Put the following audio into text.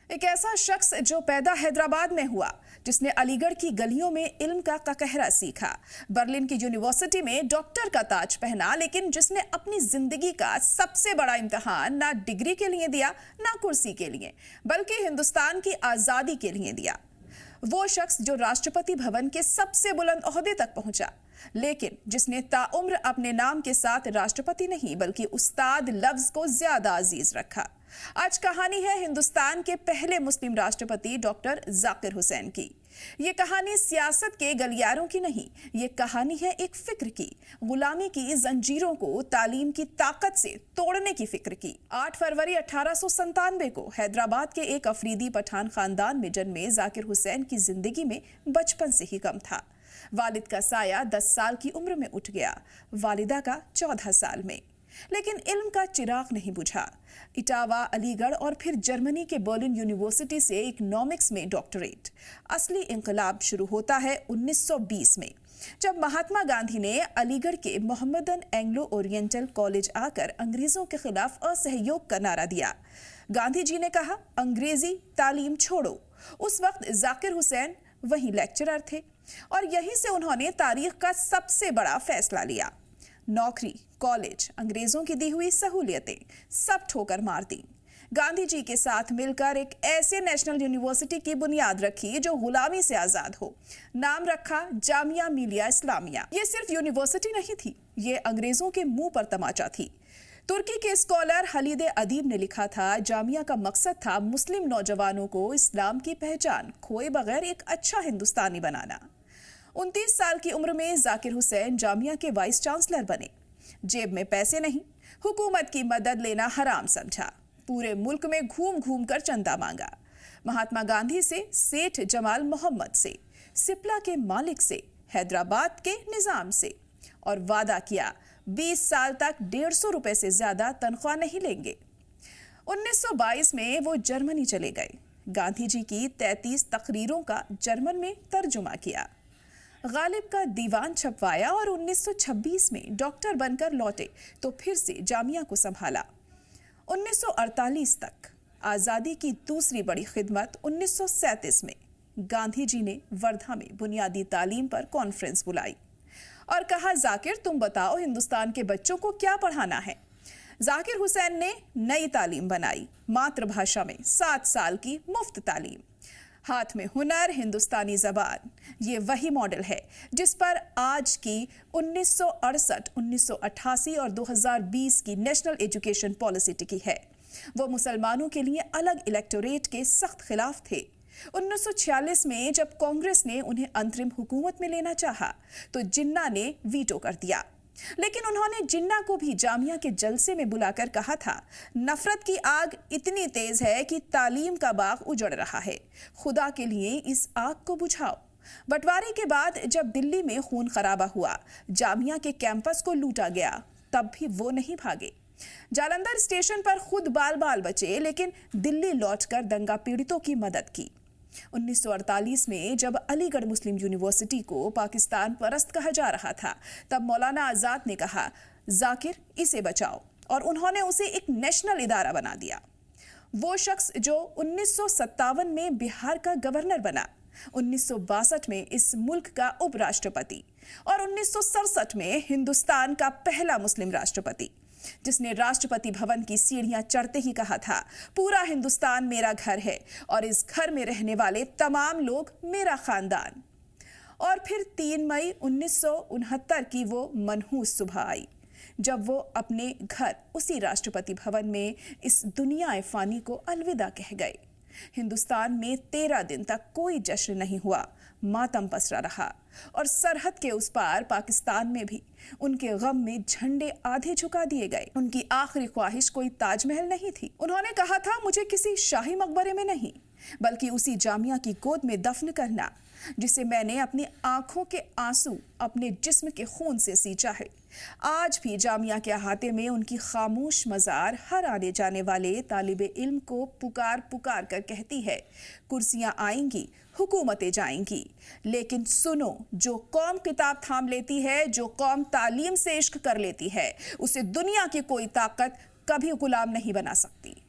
एक ऐसा शख्स जो पैदा हैदराबाद में हुआ, जिसने अलीगढ़ की गलियों में इल्म का कहरा सीखा, बर्लिन की यूनिवर्सिटी में डॉक्टर का ताज पहना, लेकिन जिसने अपनी जिंदगी का सबसे बड़ा इम्तिहान ना डिग्री के लिए दिया, ना कुर्सी के लिए, बल्कि हिंदुस्तान की आजादी के लिए दिया। वो शख्स जो राष्ट्रपति भवन के सबसे बुलंद ओहदे तक पहुंचा, लेकिन जिसने ताउम्र अपने नाम के साथ राष्ट्रपति नहीं बल्कि उस्ताद लफ्ज को ज्यादा अजीज रखा। आज कहानी है हिंदुस्तान के पहले मुस्लिम राष्ट्रपति डॉक्टर जाकिर हुसैन की। ये कहानी सियासत के गलियारों की नहीं, ये कहानी है एक फिक्र की, गुलामी की जंजीरों को तालीम की ताकत से तोड़ने की फिक्र की। 8 फरवरी 1897 को हैदराबाद के एक अफरीदी पठान खानदान में जन्मे जाकिर हुसैन की जिंदगी में बचपन से ही गम था। वालिद का साया 10 साल की उम्र में उठ गया, वालिदा का 14 साल में। लेकिन इल्म का चिराग नहीं बुझा। इटावा, अलीगढ़ और फिर जर्मनी के बर्लिन यूनिवर्सिटी से इकोनॉमिक्स में डॉक्टरेट। असली इंकलाब शुरू होता है 1920 में, जब महात्मा गांधी ने अलीगढ़ के मोहम्मदन एंग्लो ओरिएंटल कॉलेज आकर अंग्रेजों के खिलाफ असहयोग का नारा दिया। गांधी जी ने कहा, अंग्रेजी तालीम छोड़ो। उस वक्त जाकिर हुसैन वहीं लेक्चरर थे और यहीं से उन्होंने तारीख का सबसे बड़ा फैसला लिया। नौकरी, कॉलेज, अंग्रेजों की दी हुई सहूलियतें सब ठोकर मार दी। गांधी जी के साथ मिलकर एक ऐसे नेशनल यूनिवर्सिटी की बुनियाद रखी जो गुलामी से आजाद हो। नाम रखा जामिया मिलिया इस्लामिया। ये सिर्फ यूनिवर्सिटी नहीं थी, ये अंग्रेजों के मुंह पर तमाचा थी। तुर्की के स्कॉलर हलीद अदीब ने लिखा था, जामिया का मकसद था मुस्लिम नौजवानों को इस्लाम की पहचान खोए बगैर एक अच्छा हिंदुस्तानी बनाना। 29 साल की उम्र में जाकिर हुसैन जामिया के वाइस चांसलर बने। जेब में पैसे नहीं, हुकूमत की मदद लेना हराम समझा। पूरे मुल्क में घूम घूम कर चंदा मांगा। महात्मा गांधी से, सेठ जमाल मोहम्मद से, सिप्ला के मालिक से, हैदराबाद के निजाम से, और वादा किया 20 साल तक 150 रुपए से ज्यादा तनख्वाह नहीं लेंगे। 1922 में वो जर्मनी चले गए। गांधी जी की 33 तकरीरों का जर्मन में तर्जुमा किया, गालिब का दीवान छपवाया और 1926 में डॉक्टर बनकर लौटे तो फिर से जामिया को संभाला। 1948 तक आज़ादी की दूसरी बड़ी खिदमत 1937 में गांधी जी ने वर्धा में बुनियादी तालीम पर कॉन्फ्रेंस बुलाई और कहा, जाकिर तुम बताओ हिंदुस्तान के बच्चों को क्या पढ़ाना है। जाकिर हुसैन ने नई तालीम बनाई, मातृभाषा में 7 साल की मुफ्त तालीम, हाथ में हुनर, हिंदुस्तानी जबान। ये वही मॉडल है जिस पर आज की 1968, 1988 और 2020 की नेशनल एजुकेशन पॉलिसी टिकी है। वो मुसलमानों के लिए अलग इलेक्टोरेट के सख्त खिलाफ थे। 1946 में जब कांग्रेस ने उन्हें अंतरिम हुकूमत में लेना चाहा तो जिन्ना ने वीटो कर दिया, लेकिन उन्होंने जिन्ना को भी जामिया के जलसे में बुलाकर कहा था, नफरत की आग इतनी तेज है कि तालीम का बाग उजड़ रहा है, खुदा के लिए इस आग को बुझाओ। बंटवारे के बाद जब दिल्ली में खून खराबा हुआ, जामिया के कैंपस को लूटा गया, तब भी वो नहीं भागे। जालंधर स्टेशन पर खुद बाल बाल बचे, लेकिन दिल्ली लौटकर दंगा पीड़ितों की मदद की। 1948 में जब अलीगढ़ मुस्लिम यूनिवर्सिटी को पाकिस्तान परस्त कहा जा रहा था, तब मौलाना आजाद ने कहा, जाकिर इसे बचाओ, और उन्होंने उसे एक नेशनल इदारा बना दिया। वो शख्स जो 1957 में बिहार का गवर्नर बना, 1962 में इस मुल्क का उपराष्ट्रपति और 1967 में हिंदुस्तान का पहला मुस्लिम राष्ट्रपति, जिसने राष्ट्रपति भवन की सीढ़ियां चढ़ते ही कहा था, पूरा हिंदुस्तान मेरा घर है और इस घर में रहने वाले तमाम लोग मेरा खानदान। और फिर 3 मई 1969 की वो मनहूस सुबह आई, जब वो अपने घर उसी राष्ट्रपति भवन में इस दुनिया फानी को अलविदा कह गए। हिंदुस्तान में 13 दिन तक कोई जश्न नहीं हुआ, मातम पसरा रहा, और सरहद के उस पार पाकिस्तान में भी उनके गम में झंडे आधे झुका दिए गए। उनकी आखिरी ख्वाहिश कोई ताजमहल नहीं थी। उन्होंने कहा था, मुझे किसी शाही मकबरे में नहीं बल्कि उसी जामिया की गोद में दफन करना जिसे मैंने अपनी आंखों के आंसू, अपने जिस्म के खून से सींचा है। आज भी जामिया के अहाते में उनकी खामोश मज़ार हर आने जाने वाले तालिबे इल्म को पुकार पुकार कर कहती है, कुर्सियां आएंगी, हुकूमतें जाएंगी, लेकिन सुनो, जो कौम किताब थाम लेती है, जो कौम तालीम से इश्क कर लेती है, उसे दुनिया की कोई ताकत कभी गुलाम नहीं बना सकती।